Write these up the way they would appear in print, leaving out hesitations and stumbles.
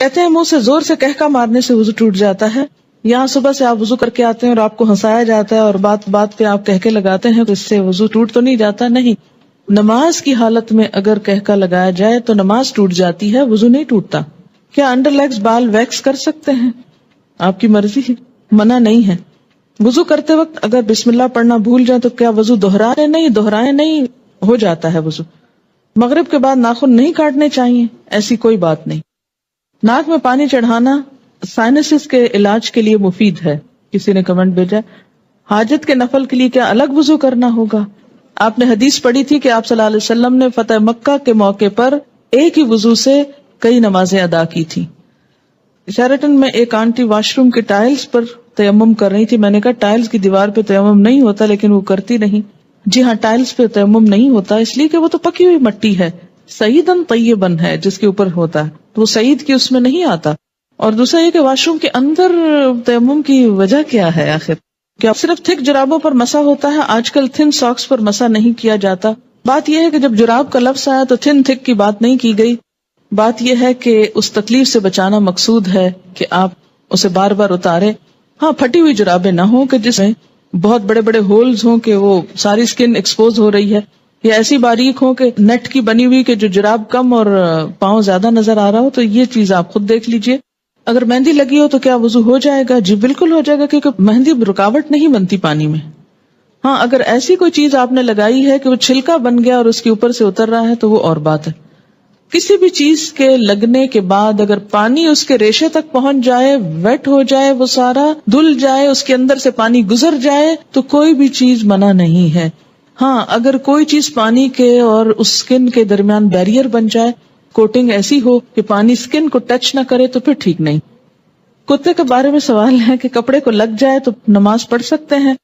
کہتے ہیں منہ سے زور سے کہکا مارنے سے وضو ٹوٹ جاتا ہے. یہاں صبح سے آپ وضو کر کے آتے ہیں اور آپ کو ہنسایا جاتا ہے اور بات بات پہ آپ کہکے لگاتے ہیں تو اس سے وضو ٹوٹ تو نہیں جاتا. نہیں، نماز کی حالت میں اگر کہکا لگایا جائے تو نماز ٹوٹ جاتی ہے، وضو نہیں ٹوٹتا. کیا انڈر لیگز بال ویکس کر سکتے ہیں؟ آپ کی مرضی ہے، منع نہیں ہے. وضو کرتے وقت اگر بسم اللہ پڑھنا بھول جائے تو کیا وضو دہرائے نہیں، ہو جاتا ہے وضو. مغرب کے بعد ناخن نہیں کاٹنے چاہیے، ایسی کوئی بات نہیں. ناک میں پانی چڑھانا سائنسز کے علاج کے لیے مفید ہے. کسی نے کمنٹ بھیجا حاجت کے نفل کے لیے کیا الگ وضو کرنا ہوگا؟ آپ نے حدیث پڑھی تھی کہ آپ صلی اللہ علیہ وسلم نے فتح مکہ کے موقع پر ایک ہی وضو سے کئی نمازیں ادا کی تھی. شیرٹن میں ایک آنٹی واش روم کے ٹائلز پر تیمم کر رہی تھی. میں نے کہا ٹائلز کی دیوار پہ تیمم نہیں ہوتا، لیکن وہ کرتی نہیں. جی ہاں، ٹائلز پہ تیمم نہیں ہوتا اس لیے کہ وہ تو پکی ہوئی مٹی ہے، سعیدن طیبن ہے جس کے اوپر ہوتا ہے، تو وہ سعید کی اس میں نہیں آتا. اور دوسرا یہ کہ واش روم کے اندر تیمم کی وجہ کیا ہے آخر؟ کیا صرف تھک جرابوں پر مسا ہوتا ہے؟ آج کل تھن ساکس پر مسا نہیں کیا جاتا. بات یہ ہے کہ جب جراب کا لفظ آیا تو تھن تھک کی بات نہیں کی گئی. بات یہ ہے کہ اس تکلیف سے بچانا مقصود ہے کہ آپ اسے بار بار اتارے. ہاں، پھٹی ہوئی جرابیں نہ ہوں کہ جس میں بہت بڑے بڑے ہولز ہوں کہ وہ ساری سکن ایکسپوز ہو رہی ہے، یا ایسی باریک ہو کہ نیٹ کی بنی ہوئی کہ جو جراب کم اور پاؤں زیادہ نظر آ رہا ہو. تو یہ چیز آپ خود دیکھ لیجئے. اگر مہندی لگی ہو تو کیا وضو ہو جائے گا؟ جی بالکل ہو جائے گا، کیونکہ مہندی رکاوٹ نہیں بنتی پانی میں. ہاں، اگر ایسی کوئی چیز آپ نے لگائی ہے کہ وہ چھلکا بن گیا اور اس کے اوپر سے اتر رہا ہے تو وہ اور بات ہے. کسی بھی چیز کے لگنے کے بعد اگر پانی اس کے ریشے تک پہنچ جائے، ویٹ ہو جائے، وہ سارا دھل جائے، اس کے اندر سے پانی گزر جائے تو کوئی بھی چیز منع نہیں ہے. ہاں، اگر کوئی چیز پانی کے اور اس سکن کے درمیان بیریئر بن جائے، کوٹنگ ایسی ہو کہ پانی سکن کو ٹچ نہ کرے تو پھر ٹھیک نہیں. کتے کے بارے میں سوال ہے کہ کپڑے کو لگ جائے تو نماز پڑھ سکتے ہیں؟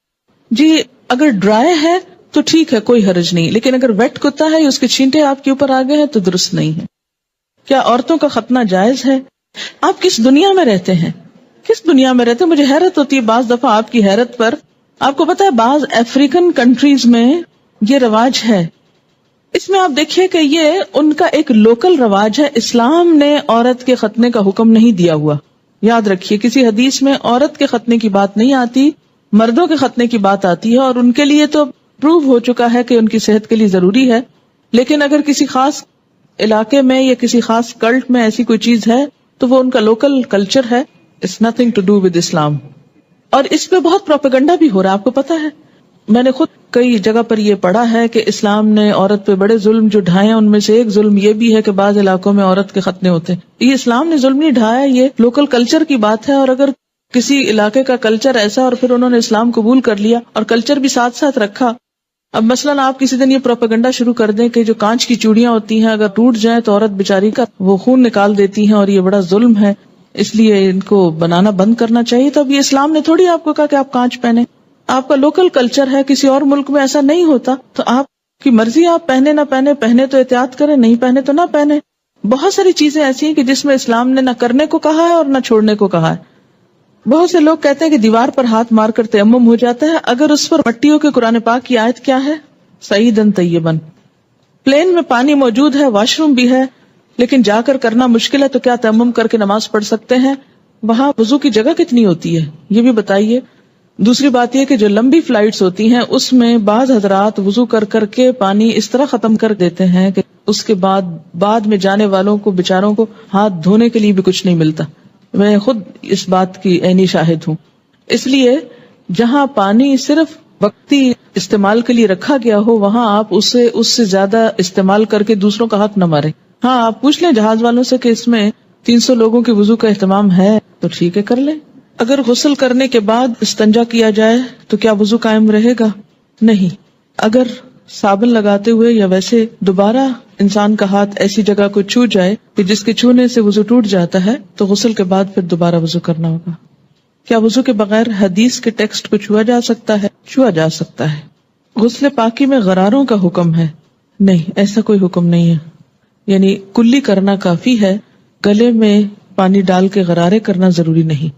جی اگر ڈرائی ہے تو ٹھیک ہے، کوئی حرج نہیں، لیکن اگر ویٹ کتا ہے یا اس کے چھینٹے آپ کے اوپر آ گئے ہیں تو درست نہیں ہے. کیا عورتوں کا ختنہ جائز ہے؟ آپ کس دنیا میں رہتے ہیں؟ کس دنیا میں رہتے ہیں؟ مجھے حیرت ہوتی ہے بعض دفعہ آپ کی حیرت پر. آپ کو پتا ہے بعض افریقن کنٹریز میں یہ رواج ہے. اس میں آپ دیکھیے کہ یہ ان کا ایک لوکل رواج ہے. اسلام نے عورت کے ختنے کا حکم نہیں دیا ہوا. یاد رکھیے کسی حدیث میں عورت کے ختنے کی بات نہیں آتی، مردوں کے ختنے کی بات آتی ہے، اور ان کے لیے تو پروو ہو چکا ہے کہ ان کی صحت کے لیے ضروری ہے. لیکن اگر کسی خاص علاقے میں یا کسی خاص کلٹ میں ایسی کوئی چیز ہے تو وہ ان کا لوکل کلچر ہے. It's nothing to do with Islam. اور اس پہ بہت پروپیگنڈا بھی ہو رہا ہے. آپ کو پتا ہے میں نے خود کئی جگہ پر یہ پڑھا ہے کہ اسلام نے عورت پہ بڑے ظلم جو ڈھائے ہیں، ان میں سے ایک ظلم یہ بھی ہے کہ بعض علاقوں میں عورت کے ختنے ہوتے ہیں. یہ اسلام نے ظلم نہیں ڈھایا، یہ لوکل کلچر کی بات ہے. اور اگر کسی علاقے کا کلچر ایسا اور پھر انہوں نے اسلام قبول کر لیا اور کلچر بھی ساتھ ساتھ رکھا. اب مثلاً آپ کسی دن یہ پروپیگنڈا شروع کر دیں کہ جو کانچ کی چوڑیاں ہوتی ہیں اگر ٹوٹ جائیں تو عورت بیچاری کا وہ خون نکال دیتی ہیں اور یہ بڑا ظلم ہے، اس لیے ان کو بنانا بند کرنا چاہیے. تو اب یہ اسلام نے تھوڑی آپ کو کہا کہ آپ کانچ پہنے. آپ کا لوکل کلچر ہے، کسی اور ملک میں ایسا نہیں ہوتا، تو آپ کی مرضی، آپ پہنے نہ پہنے، پہنے تو احتیاط کریں، نہیں پہنے تو نہ پہنے. بہت ساری چیزیں ایسی ہیں کہ جس میں اسلام نے نہ کرنے کو کہا ہے اور نہ چھوڑنے کو کہا ہے. بہت سے لوگ کہتے ہیں کہ دیوار پر ہاتھ مار کر تیمم ہو جاتا ہے، اگر اس پر مٹی ہو کہ قرآن پاک کی آیت کیا ہے؟ سعیدن طیبن. پلین میں پانی موجود ہے، واش روم بھی ہے، لیکن جا کر کرنا مشکل ہے تو کیا تیمم کر کے نماز پڑھ سکتے ہیں؟ وہاں وضو کی جگہ کتنی ہوتی ہے یہ بھی بتائیے. دوسری بات یہ کہ جو لمبی فلائٹس ہوتی ہیں اس میں بعض حضرات وضو کر کر کے پانی اس طرح ختم کر دیتے ہیں کہ اس کے بعد میں جانے والوں کو بیچاروں کو ہاتھ دھونے کے لیے بھی کچھ نہیں ملتا. میں خود اس بات کی عینی شاہد ہوں. اس لیے جہاں پانی صرف وقتی استعمال کے لیے رکھا گیا ہو وہاں آپ اس سے زیادہ استعمال کر کے دوسروں کا حق نہ ماریں. ہاں، آپ پوچھ لیں جہاز والوں سے کہ اس میں 300 لوگوں کے وضو کا اہتمام ہے تو ٹھیک ہے، کر لیں. اگر غسل کرنے کے بعد استنجا کیا جائے تو کیا وضو قائم رہے گا؟ نہیں. اگر صابن لگاتے ہوئے یا ویسے دوبارہ انسان کا ہاتھ ایسی جگہ کو چھو جائے کہ جس کے چھونے سے وضو ٹوٹ جاتا ہے تو غسل کے بعد پھر دوبارہ وضو کرنا ہوگا. کیا وضو کے بغیر حدیث کے ٹیکسٹ کو چھوا جا سکتا ہے؟ چھوا جا سکتا ہے. غسل پاکی میں غراروں کا حکم ہے؟ نہیں، ایسا کوئی حکم نہیں ہے. یعنی کلی کرنا کافی ہے، گلے میں پانی ڈال کے غرارے کرنا ضروری نہیں.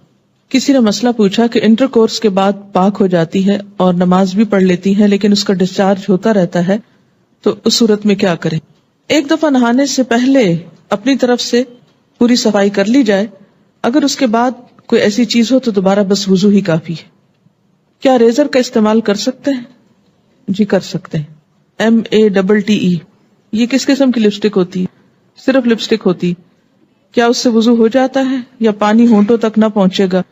کسی نے مسئلہ پوچھا کہ انٹر کورس کے بعد پاک ہو جاتی ہے اور نماز بھی پڑھ لیتی ہے لیکن اس کا ڈسچارج ہوتا رہتا ہے تو اس صورت میں کیا کریں؟ ایک دفعہ نہانے سے پہلے اپنی طرف سے پوری صفائی کر لی جائے، اگر اس کے بعد کوئی ایسی چیز ہو تو دوبارہ بس وضو ہی کافی ہے۔ کیا ریزر کا استعمال کر سکتے ہیں؟ جی کر سکتے ہیں۔ MATTE، یہ کس قسم کی لپسٹک ہوتی ہے؟ صرف لپسٹک ہوتی، کیا اس سے وضو ہو جاتا ہے یا پانی ہونٹوں تک نہ پہنچے گا؟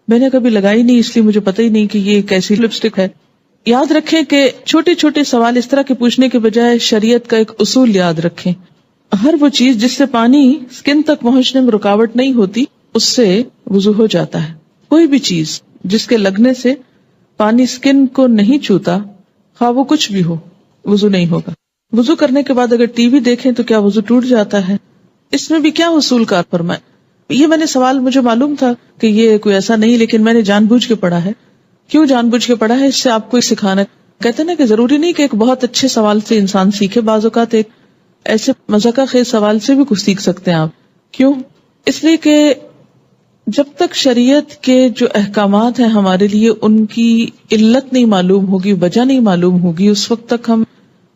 میں نے کبھی لگائی نہیں، اس لیے مجھے پتہ ہی نہیں کہ یہ کیسی لپسٹک ہے۔ یاد رکھیں کہ چھوٹے چھوٹے سوال اس طرح کے پوچھنے کے بجائے شریعت کا ایک اصول یاد رکھیں۔ ہر وہ چیز جس سے پانی سکن تک پہنچنے میں رکاوٹ نہیں ہوتی اس سے وضو ہو جاتا ہے۔ کوئی بھی چیز جس کے لگنے سے پانی سکن کو نہیں چھوتا، خواہ وہ کچھ بھی ہو، وضو نہیں ہوگا۔ وضو کرنے کے بعد اگر ٹی وی دیکھیں تو کیا وضو ٹوٹ جاتا ہے؟ اس میں بھی کیا اصول کار فرمائے؟ یہ میں نے سوال، مجھے معلوم تھا کہ یہ کوئی ایسا نہیں، لیکن میں نے جان بوجھ کے پڑھا ہے۔ کیوں جان بوجھ کے پڑھا ہے؟ اس سے آپ کو سکھانا، کہتے ہیں نا کہ ضروری نہیں کہ ایک بہت اچھے سوال سے انسان سیکھے، بعض اوقات ایک ایسے مذاقہ خیز سوال سے بھی کچھ سیکھ سکتے ہیں آپ۔ کیوں؟ اس لیے کہ جب تک شریعت کے جو احکامات ہیں ہمارے لیے ان کی علت نہیں معلوم ہوگی، وجہ نہیں معلوم ہوگی، اس وقت تک ہم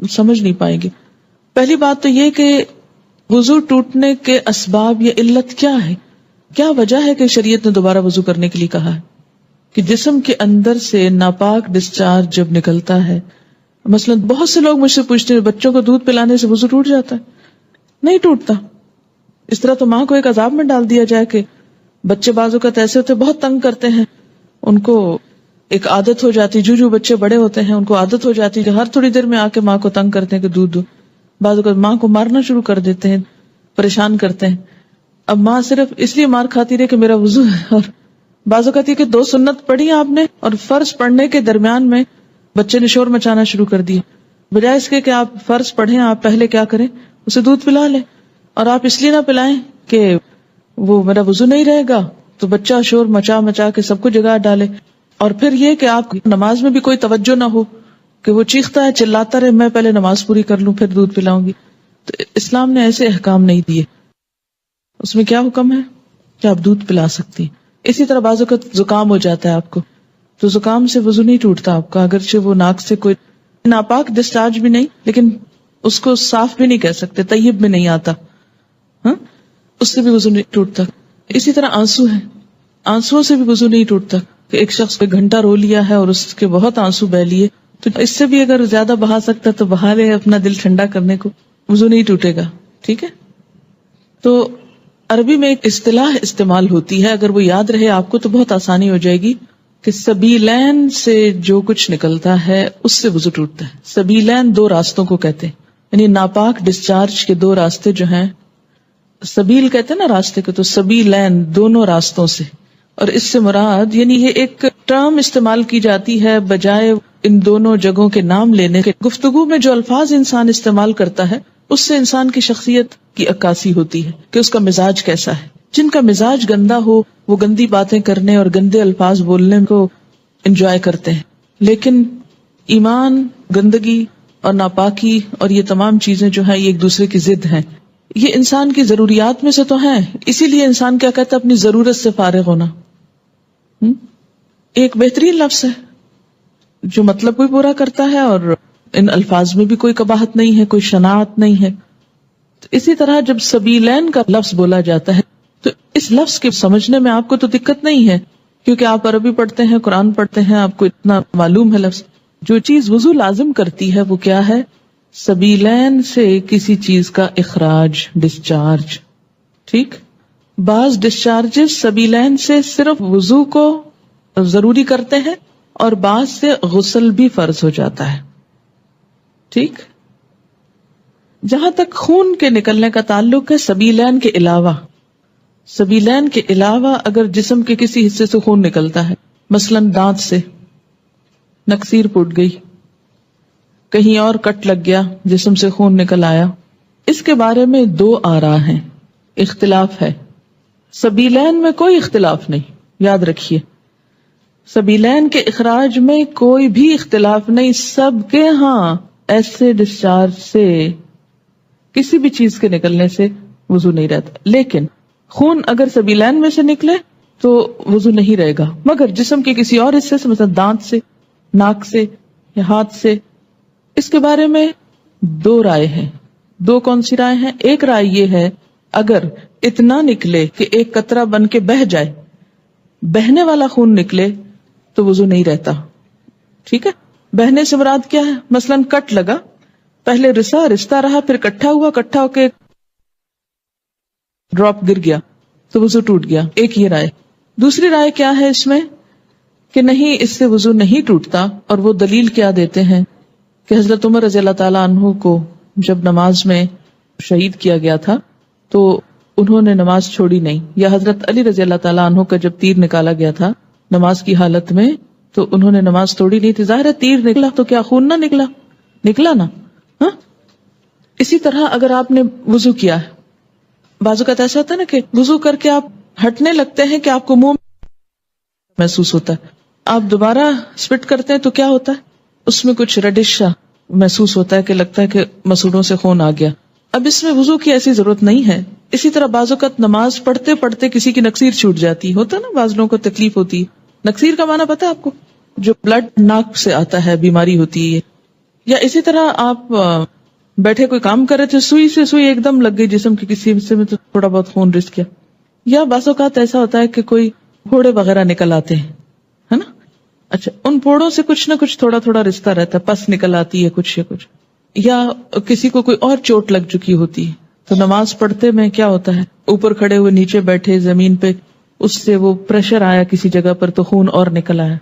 سمجھ نہیں پائیں گے۔ پہلی بات تو یہ کہ وضو ٹوٹنے کے اسباب یا علت کیا ہے، کیا وجہ ہے کہ شریعت نے دوبارہ وضو کرنے کے لیے کہا ہے؟ کہ جسم کے اندر سے ناپاک ڈسچارج جب نکلتا ہے، مثلا بہت سے لوگ مجھ سے پوچھتے ہیں بچوں کو دودھ پلانے سے وضو ٹوٹ جاتا ہے؟ نہیں ٹوٹتا۔ اس طرح تو ماں کو ایک عذاب میں ڈال دیا جائے کہ بچے بعض اوقات ایسے ہوتے بہت تنگ کرتے ہیں، ان کو ایک عادت ہو جاتی، جو بچے بڑے ہوتے ہیں ان کو عادت ہو جاتی کہ ہر تھوڑی دیر میں آ کے ماں کو تنگ کرتے ہیں کہ دودھ دو، بعض اوقات ماں کو مارنا شروع کر دیتے ہیں، پریشان کرتے ہیں۔ اب ماں صرف اس لیے مار کھاتی رہے کہ میرا وضو ہے، اور بعض اوقات یہ کہ 2 سنت پڑھی آپ نے اور فرض پڑھنے کے درمیان میں بچے نے شور مچانا شروع کر دیا، بجائے اس کے کہ آپ فرض پڑھیں، آپ پہلے کیا کریں، اسے دودھ پلا لیں، اور آپ اس لیے نہ پلائیں کہ وہ میرا وضو نہیں رہے گا تو بچہ شور مچا مچا کے سب کو جگا ڈالے، اور پھر یہ کہ آپ نماز میں بھی کوئی توجہ نہ ہو کہ وہ چیختا ہے چلاتا رہے، میں پہلے نماز پوری کر لوں پھر دودھ پلاؤں گی۔ تو اسلام نے ایسے احکام نہیں دیے، اس میں کیا حکم ہے کہ آپ دودھ پلا سکتی ہیں۔ اسی طرح بعض اوقات زکام ہو جاتا ہے آپ کو، تو زکام سے وضو نہیں ٹوٹتا آپ کا، اگرچہ وہ ناک سے کوئی ناپاک ڈسچارج بھی نہیں، لیکن اس کو صاف بھی نہیں کہہ سکتے، طیب میں نہیں آتا، ہاں اس سے بھی وضو نہیں ٹوٹتا۔ اسی طرح آنسو ہے، آنسو سے بھی وضو نہیں ٹوٹتا، کہ ایک شخص کو گھنٹہ رو لیا ہے اور اس کے بہت آنسو بہ لیے، تو اس سے بھی اگر زیادہ بہا سکتا تو بہا لے اپنا دل ٹھنڈا کرنے کو، وضو نہیں ٹوٹے گا۔ ٹھیک ہے، تو عربی میں ایک اصطلاح استعمال ہوتی ہے، اگر وہ یاد رہے آپ کو تو بہت آسانی ہو جائے گی، کہ سبیلین سے جو کچھ نکلتا ہے اس سے وضو ٹوٹتا ہے۔ سبیلین 2 راستوں کو کہتے ہیں، یعنی ناپاک ڈسچارج کے 2 راستے جو ہیں، سبیل کہتے ہیں نا راستے کو، تو سبیلین دونوں راستوں سے، اور اس سے مراد یعنی یہ ایک ٹرم استعمال کی جاتی ہے بجائے ان دونوں جگہوں کے نام لینے کے۔ گفتگو میں جو الفاظ انسان استعمال کرتا ہے اس سے انسان کی شخصیت کی عکاسی ہوتی ہے کہ اس کا مزاج کیسا ہے۔ جن کا مزاج گندا ہو وہ گندی باتیں کرنے اور گندے الفاظ بولنے کو انجوائے کرتے ہیں، لیکن ایمان، گندگی اور ناپاکی اور یہ تمام چیزیں جو ہیں یہ ایک دوسرے کی ضد ہیں، یہ انسان کی ضروریات میں سے تو ہیں، اسی لیے انسان کیا کہتا ہے، اپنی ضرورت سے فارغ ہونا۔ ایک بہترین لفظ ہے جو مطلب بھی پورا کرتا ہے اور ان الفاظ میں بھی کوئی قباحت نہیں ہے، کوئی شناعت نہیں ہے۔ اسی طرح جب سبیلین کا لفظ بولا جاتا ہے تو اس لفظ کے سمجھنے میں آپ کو تو دقت نہیں ہے، کیونکہ آپ عربی پڑھتے ہیں، قرآن پڑھتے ہیں، آپ کو اتنا معلوم ہے لفظ۔ جو چیز وضو لازم کرتی ہے وہ کیا ہے؟ سبیلین سے کسی چیز کا اخراج، ڈسچارج۔ ٹھیک، بعض ڈسچارجز سبیلین سے صرف وضو کو ضروری کرتے ہیں اور بعض سے غسل بھی فرض ہو جاتا ہے۔ ٹھیک، جہاں تک خون کے نکلنے کا تعلق ہے، سبیلین کے علاوہ اگر جسم کے کسی حصے سے خون نکلتا ہے، مثلا دانت سے نکسیر پھوٹ گئی، کہیں اور کٹ لگ گیا، جسم سے خون نکل آیا، اس کے بارے میں 2 آراء ہیں، اختلاف ہے۔ سبیلین میں کوئی اختلاف نہیں، یاد رکھیے، سبیلین کے اخراج میں کوئی بھی اختلاف نہیں، سب کے ہاں ایسے ڈسچارج سے کسی بھی چیز کے نکلنے سے وضو نہیں رہتا، لیکن خون اگر سبیلین میں سے نکلے تو وضو نہیں رہے گا، مگر جسم کے کسی اور حصے سے، مثلا دانت سے، ناک سے یا ہاتھ سے، اس کے بارے میں 2 رائے ہیں۔ 2 کون سی رائے ہیں؟ ایک رائے یہ ہے اگر اتنا نکلے کہ ایک قطرہ بن کے بہہ جائے، بہنے والا خون نکلے تو وضو نہیں رہتا. ٹھیک ہے، بہنے سے مراد کیا ہے؟ مثلاً کٹ لگا، پہلے رستا رہا، پھر کٹھا ہو کے ڈراپ گر گیا تو وضو ٹوٹ گیا. ایک یہ رائے. دوسری رائے کیا ہے اس میں کہ نہیں، اس سے وضو نہیں ٹوٹتا، اور وہ دلیل کیا دیتے ہیں کہ حضرت عمر رضی اللہ تعالیٰ عنہ کو جب نماز میں شہید کیا گیا تھا تو انہوں نے نماز چھوڑی نہیں، یا حضرت علی رضی اللہ تعالیٰ عنہ کا جب تیر نکالا گیا تھا نماز کی حالت میں تو انہوں نے نماز توڑی نہیں تھی. ظاہر ہے تیر نکلا تو کیا خون نہ نکلا نا. ہاں، اسی طرح اگر آپ نے وضو کیا ہے، بعض اوقات ایسا ہوتا ہے نا کہ وضو کر کے آپ ہٹنے لگتے ہیں کہ آپ کو منہ محسوس ہوتا ہے، آپ دوبارہ سپٹ کرتے ہیں تو کیا ہوتا ہے، اس میں کچھ ریڈش محسوس ہوتا ہے کہ لگتا ہے کہ مسوڑوں سے خون آ گیا. اب اس میں وضو کی ایسی ضرورت نہیں ہے. اسی طرح بعض اوقات نماز پڑھتے پڑھتے کسی کی نکسیر چھوٹ جاتی ہوتا ہے نا، بعض لوگوں کو تکلیف ہوتی ہے. نکسیر کا معنی پتا ہے آپ کو؟ جو بلڈ ناک سے آتا ہے، بیماری ہوتی ہے. یا اسی طرح آپ بیٹھے کوئی کام کر رہے تھے، سوئی سے سوئی ایک دم لگ گئی جسم کے کسی حصے میں تو تھوڑا بہت خون رس گیا. یا بعض اوقات ایسا ہوتا ہے کہ کوئی پھوڑے وغیرہ نکل آتے ہیں، ہے نا. اچھا، ان پھوڑوں سے کچھ نہ کچھ تھوڑا تھوڑا رشتہ رہتا ہے، پس نکل آتی ہے کچھ، یا کسی کو کوئی اور چوٹ لگ چکی ہوتی ہے تو نماز پڑھتے میں کیا ہوتا ہے، اوپر کھڑے ہوئے نیچے بیٹھے زمین پہ، اس سے وہ پریشر آیا کسی جگہ پر تو خون اور نکل آیا.